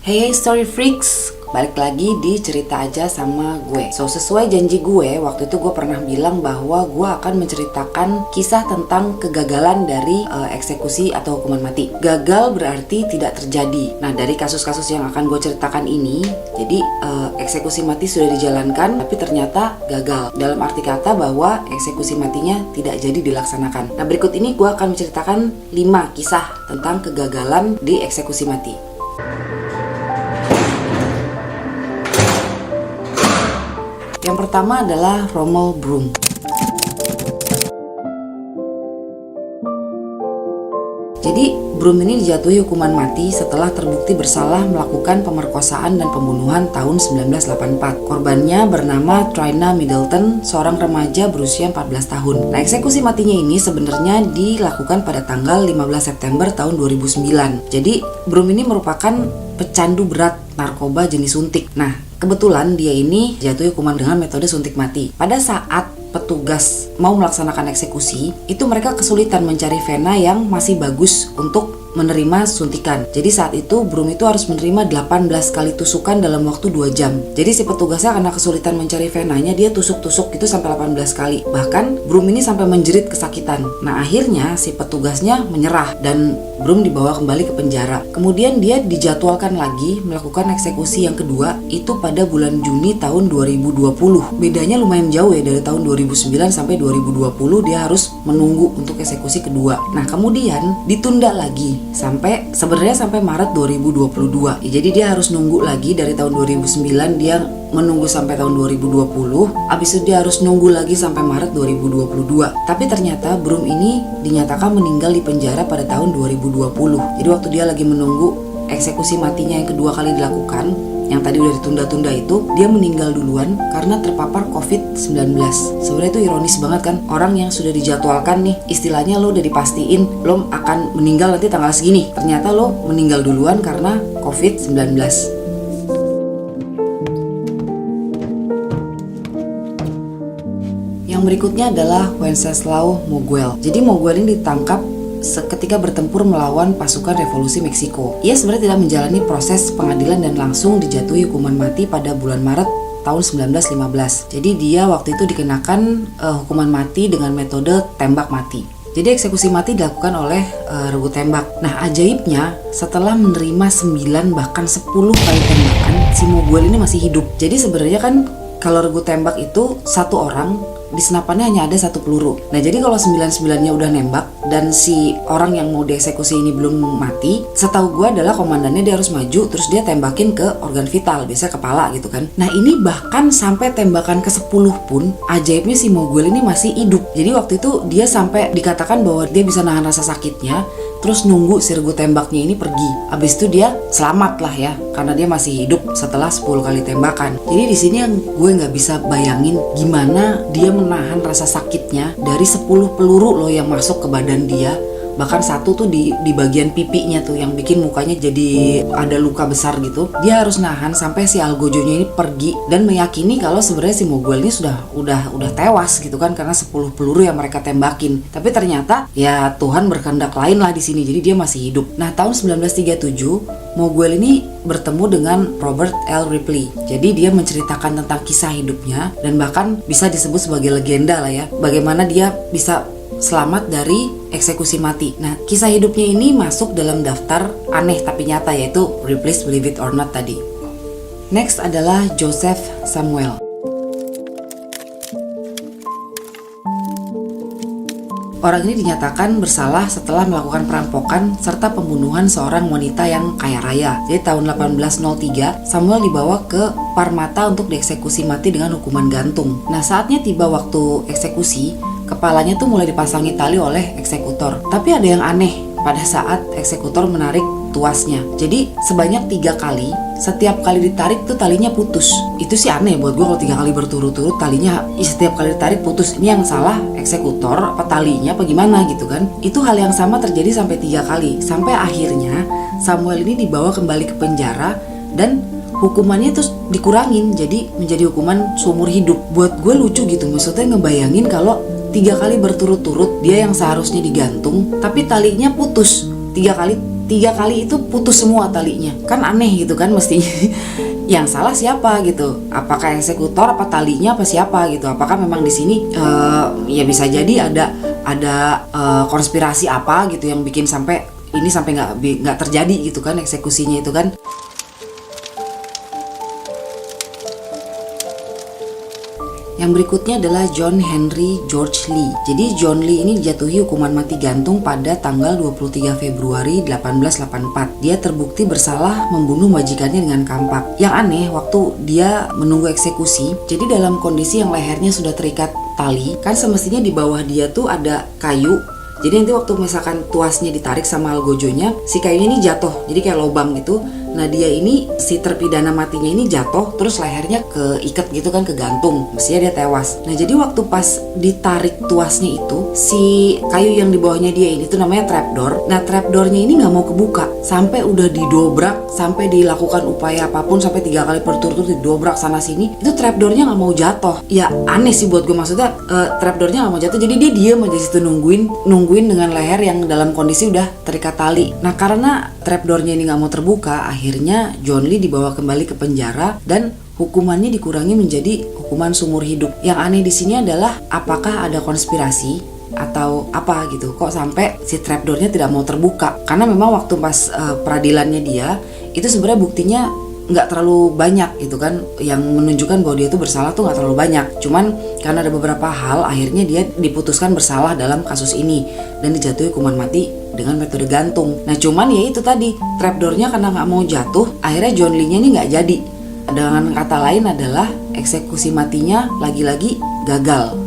Hey Story Freaks, balik lagi di cerita aja sama gue. Sesuai janji gue, waktu itu gue pernah bilang bahwa gue akan menceritakan kisah tentang kegagalan dari eksekusi atau hukuman mati. Gagal berarti tidak terjadi. Nah, dari kasus-kasus yang akan gue ceritakan ini, jadi eksekusi mati sudah dijalankan tapi ternyata gagal. Dalam arti kata bahwa eksekusi matinya tidak jadi dilaksanakan. Nah, berikut ini gue akan menceritakan 5 kisah tentang kegagalan di eksekusi mati. Yang pertama adalah Rommel Broom. Jadi Broom ini dijatuhi hukuman mati setelah terbukti bersalah melakukan pemerkosaan dan pembunuhan tahun 1984. Korbannya bernama Trina Middleton, seorang remaja berusia 14 tahun. Nah, eksekusi matinya ini sebenarnya dilakukan pada tanggal 15 September tahun 2009. Jadi Broom ini merupakan pecandu berat narkoba jenis suntik. Nah, kebetulan dia ini jatuh hukuman dengan metode suntik mati. Pada saat petugas mau melaksanakan eksekusi, itu mereka kesulitan mencari vena yang masih bagus untuk menerima suntikan. Jadi saat itu Broom itu harus menerima 18 kali tusukan dalam waktu 2 jam. Jadi si petugasnya karena kesulitan mencari venanya, dia tusuk-tusuk itu sampai 18 kali. Bahkan Broom ini sampai menjerit kesakitan. Nah, akhirnya si petugasnya menyerah dan Broom dibawa kembali ke penjara. Kemudian dia dijadwalkan lagi melakukan eksekusi yang kedua itu pada bulan Juni tahun 2020. Bedanya lumayan jauh ya, dari tahun 2009 sampai 2020 dia harus menunggu untuk eksekusi kedua. Nah, kemudian ditunda lagi sampai Maret 2022. Jadi dia harus nunggu lagi dari tahun 2009, dia menunggu sampai tahun 2020. Abis itu dia harus nunggu lagi sampai Maret 2022. Tapi ternyata Broom ini dinyatakan meninggal di penjara pada tahun 2020. Jadi waktu dia lagi menunggu eksekusi matinya yang kedua kali dilakukan, yang tadi udah ditunda-tunda itu, dia meninggal duluan karena terpapar COVID-19. Sebenarnya itu ironis banget kan, orang yang sudah dijadwalkan nih, istilahnya lo udah dipastiin lo akan meninggal nanti tanggal segini, ternyata lo meninggal duluan karena COVID-19. Yang berikutnya adalah Wenceslao Moguel. Jadi Moguel ini ditangkap ketika bertempur melawan pasukan revolusi Meksiko. Ia sebenarnya tidak menjalani proses pengadilan dan langsung dijatuhi hukuman mati pada bulan Maret tahun 1915. Jadi dia waktu itu dikenakan hukuman mati dengan metode tembak mati. Jadi eksekusi mati dilakukan oleh regu tembak. Nah, ajaibnya setelah menerima 9 bahkan 10 kali tembakan, si Moguel ini masih hidup. Jadi sebenarnya kan kalau regu tembak itu satu orang, di senapannya hanya ada 1 peluru. Nah, jadi kalau 9-9-nya udah nembak dan si orang yang mau dieksekusi ini belum mati, setahu gue adalah komandannya dia harus maju terus dia tembakin ke organ vital, biasanya kepala gitu kan. Nah, ini bahkan sampai tembakan ke-10 pun ajaibnya si Moguel ini masih hidup. Jadi waktu itu dia sampai dikatakan bahwa dia bisa nahan rasa sakitnya, terus nunggu si regu tembaknya ini pergi. Abis itu dia selamat lah ya, karena dia masih hidup setelah 10 kali tembakan. Jadi di sini yang gue nggak bisa bayangin gimana dia menahan rasa sakitnya dari 10 peluru loh yang masuk ke badan dia. Bahkan satu tuh di bagian pipinya tuh yang bikin mukanya jadi ada luka besar gitu. Dia harus nahan sampai si Algojonya ini pergi dan meyakini kalau sebenarnya si Moguel ini udah tewas gitu kan, karena 10 peluru yang mereka tembakin. Tapi ternyata ya Tuhan berkehendak lain lah di sini. Jadi dia masih hidup. Nah, tahun 1937 Moguel ini bertemu dengan Robert L. Ripley. Jadi dia menceritakan tentang kisah hidupnya dan bahkan bisa disebut sebagai legenda lah ya. Bagaimana dia bisa selamat dari eksekusi mati. Nah, kisah hidupnya ini masuk dalam daftar aneh tapi nyata, yaitu Ripley's Believe It or Not tadi. Next adalah Joseph Samuel. Orang ini dinyatakan bersalah setelah melakukan perampokan serta pembunuhan seorang wanita yang kaya raya. Jadi tahun 1803, Samuel dibawa ke Parramatta untuk dieksekusi mati dengan hukuman gantung. Nah, saatnya tiba waktu eksekusi, kepalanya tuh mulai dipasangi tali oleh eksekutor. Tapi ada yang aneh pada saat eksekutor menarik tuasnya. Jadi sebanyak 3 kali, setiap kali ditarik tuh talinya putus. Itu sih aneh buat gue, kalau 3 kali berturut-turut talinya setiap kali ditarik putus. Ini yang salah eksekutor apa talinya apa gimana gitu kan. Itu hal yang sama terjadi sampai 3 kali. Sampai akhirnya Samuel ini dibawa kembali ke penjara dan hukumannya terus dikurangin jadi menjadi hukuman seumur hidup. Buat gue lucu gitu, maksudnya ngebayangin kalau 3 kali berturut-turut dia yang seharusnya digantung tapi talinya putus. 3 kali 3 kali itu putus semua talinya. Kan aneh gitu kan mestinya. Yang salah siapa gitu? Apakah eksekutor, apa talinya, apa siapa gitu? Apakah memang di sini ya bisa jadi ada konspirasi apa gitu yang bikin sampai nggak terjadi gitu kan eksekusinya itu kan. Yang berikutnya adalah John Henry George Lee. Jadi John Lee ini dijatuhi hukuman mati gantung pada tanggal 23 Februari 1884. Dia terbukti bersalah membunuh majikannya dengan kampak. Yang aneh, waktu dia menunggu eksekusi, jadi dalam kondisi yang lehernya sudah terikat tali, kan semestinya di bawah dia tuh ada kayu. Jadi nanti waktu misalkan tuasnya ditarik sama algojonya, si kayunya ini jatuh, jadi kayak lubang gitu. Nah dia ini, si terpidana matinya ini jatuh, terus lehernya keikat gitu kan, kegantung, mestinya dia tewas. Nah jadi waktu pas ditarik tuasnya itu, si kayu yang di bawahnya dia ini tuh namanya trapdoor. Nah trapdoornya ini nggak mau kebuka, sampai udah didobrak, sampai dilakukan upaya apapun, sampai 3 kali berturut-turut didobrak sana sini, itu trapdoornya nggak mau jatuh. Ya aneh sih buat gue, maksudnya trapdoornya nggak mau jatuh, jadi dia diem aja situ nungguin dengan leher yang dalam kondisi udah terikat tali. Nah karena trapdoornya ini nggak mau terbuka, akhirnya John Lee dibawa kembali ke penjara dan hukumannya dikurangi menjadi hukuman seumur hidup. Yang aneh di sini adalah apakah ada konspirasi atau apa gitu, kok sampai si trapdoornya tidak mau terbuka? Karena memang waktu pas peradilannya dia itu sebenarnya buktinya nggak terlalu banyak gitu kan, yang menunjukkan bahwa dia itu bersalah tuh nggak terlalu banyak. Cuman karena ada beberapa hal, akhirnya dia diputuskan bersalah dalam kasus ini dan dijatuhi hukuman mati dengan metode gantung. Nah cuman ya itu tadi, trapdoornya karena nggak mau jatuh, akhirnya John Lee-nya ini nggak jadi. Dengan kata lain adalah eksekusi matinya lagi-lagi gagal.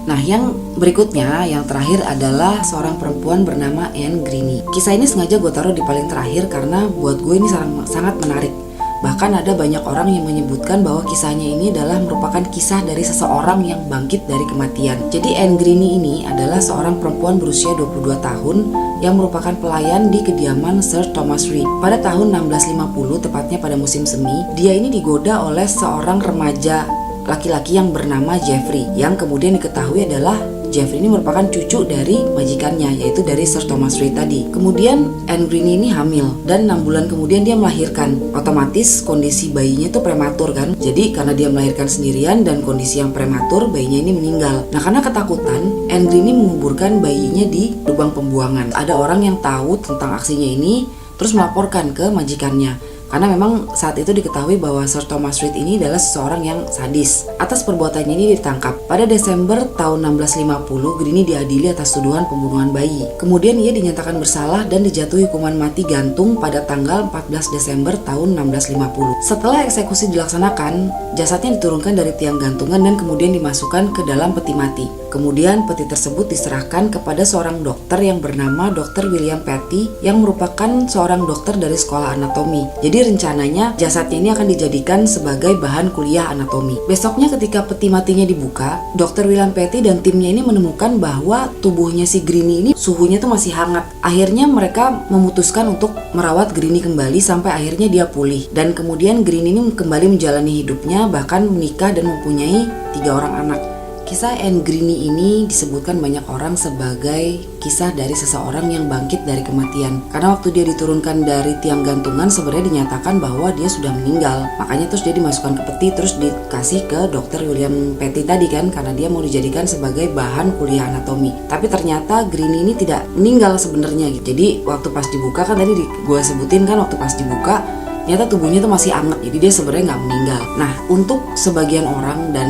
Nah yang berikutnya, yang terakhir adalah seorang perempuan bernama Anne Greene. Kisah ini sengaja gue taruh di paling terakhir karena buat gue ini sangat menarik. Bahkan ada banyak orang yang menyebutkan bahwa kisahnya ini adalah merupakan kisah dari seseorang yang bangkit dari kematian. Jadi Anne Greene ini adalah seorang perempuan berusia 22 tahun yang merupakan pelayan di kediaman Sir Thomas Reed. Pada tahun 1650, tepatnya pada musim semi, dia ini digoda oleh seorang remaja laki-laki yang bernama Geoffrey, yang kemudian diketahui adalah Geoffrey ini merupakan cucu dari majikannya, yaitu dari Sir Thomas Reed tadi. Kemudian Anne Greene ini hamil dan 6 bulan kemudian dia melahirkan. Otomatis kondisi bayinya itu prematur kan. Jadi karena dia melahirkan sendirian dan kondisi yang prematur, bayinya ini meninggal. Nah karena ketakutan, Anne Greene ini menguburkan bayinya di lubang pembuangan. Ada orang yang tahu tentang aksinya ini terus melaporkan ke majikannya. Karena memang saat itu diketahui bahwa Sir Thomas Reed ini adalah seseorang yang sadis. Atas perbuatannya ini ditangkap. Pada Desember tahun 1650, Greene diadili atas tuduhan pembunuhan bayi. Kemudian ia dinyatakan bersalah dan dijatuhi hukuman mati gantung pada tanggal 14 Desember tahun 1650. Setelah eksekusi dilaksanakan, jasadnya diturunkan dari tiang gantungan dan kemudian dimasukkan ke dalam peti mati. Kemudian peti tersebut diserahkan kepada seorang dokter yang bernama Dr. William Petty yang merupakan seorang dokter dari sekolah anatomi. Jadi rencananya jasadnya ini akan dijadikan sebagai bahan kuliah anatomi. Besoknya ketika peti matinya dibuka, Dr. William Petty dan timnya ini menemukan bahwa tubuhnya si Greene ini suhunya tuh masih hangat. Akhirnya mereka memutuskan untuk merawat Greene kembali sampai akhirnya dia pulih. Dan kemudian Greene ini kembali menjalani hidupnya, bahkan menikah dan mempunyai 3 orang anak. Kisah Anne Greene ini disebutkan banyak orang sebagai kisah dari seseorang yang bangkit dari kematian. Karena waktu dia diturunkan dari tiang gantungan sebenarnya dinyatakan bahwa dia sudah meninggal. Makanya terus dia dimasukkan ke peti terus dikasih ke Dr. William Petty tadi kan, karena dia mau dijadikan sebagai bahan kuliah anatomi. Tapi ternyata Greene ini tidak meninggal sebenarnya. Jadi waktu pas dibuka kan tadi gue sebutin kan, waktu pas dibuka ternyata tubuhnya tuh masih anget, jadi dia sebenarnya nggak meninggal. Nah, untuk sebagian orang dan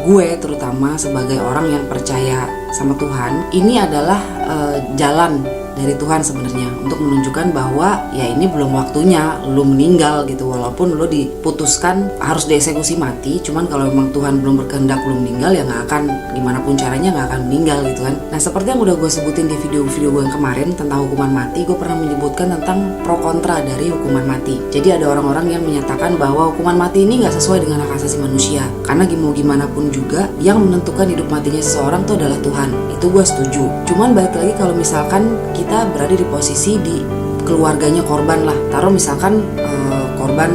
gue terutama sebagai orang yang percaya sama Tuhan, ini adalah jalan dari Tuhan sebenarnya untuk menunjukkan bahwa ya ini belum waktunya lu meninggal gitu, walaupun lu diputuskan harus dieksekusi mati, cuman kalau memang Tuhan belum berkehendak lu meninggal ya nggak akan, gimana pun caranya nggak akan meninggal gitu kan. Nah seperti yang udah gue sebutin di video-video gue yang kemarin tentang hukuman mati, gue pernah menyebutkan tentang pro kontra dari hukuman mati. Jadi ada orang-orang yang menyatakan bahwa hukuman mati ini nggak sesuai dengan hak asasi manusia, karena mau gimana pun juga yang menentukan hidup matinya seseorang itu adalah Tuhan. Itu gue setuju. Cuman balik lagi kalau misalkan kita berada di posisi di keluarganya korban lah, taruh misalkan korban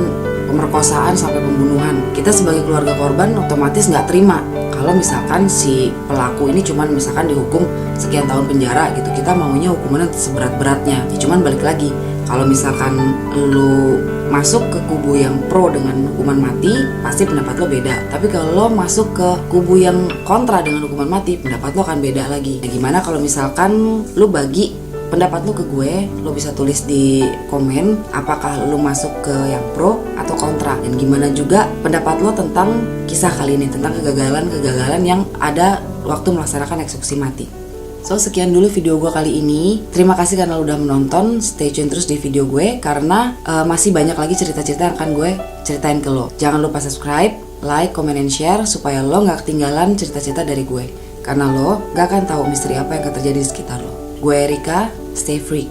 pemerkosaan sampai pembunuhan, kita sebagai keluarga korban otomatis nggak terima kalau misalkan si pelaku ini cuman misalkan dihukum sekian tahun penjara gitu, kita maunya hukumannya seberat-beratnya. Ya, cuman balik lagi, kalau misalkan lu masuk ke kubu yang pro dengan hukuman mati, pasti pendapat lo beda. Tapi kalau lo masuk ke kubu yang kontra dengan hukuman mati, pendapat lo akan beda lagi. Nah, gimana kalau misalkan lo bagi pendapat lo ke gue, lo bisa tulis di komen apakah lo masuk ke yang pro atau kontra, dan gimana juga pendapat lo tentang kisah kali ini, tentang kegagalan yang ada waktu melaksanakan eksekusi mati. So, sekian dulu video gue kali ini. Terima kasih karena lo udah menonton. Stay tune terus di video gue karena masih banyak lagi cerita-cerita yang akan gue ceritain ke lo. Jangan lupa subscribe, like, comment, and share supaya lo gak ketinggalan cerita-cerita dari gue. Karena lo gak akan tahu misteri apa yang akan terjadi di sekitar lo. Gue Erika, stay freak.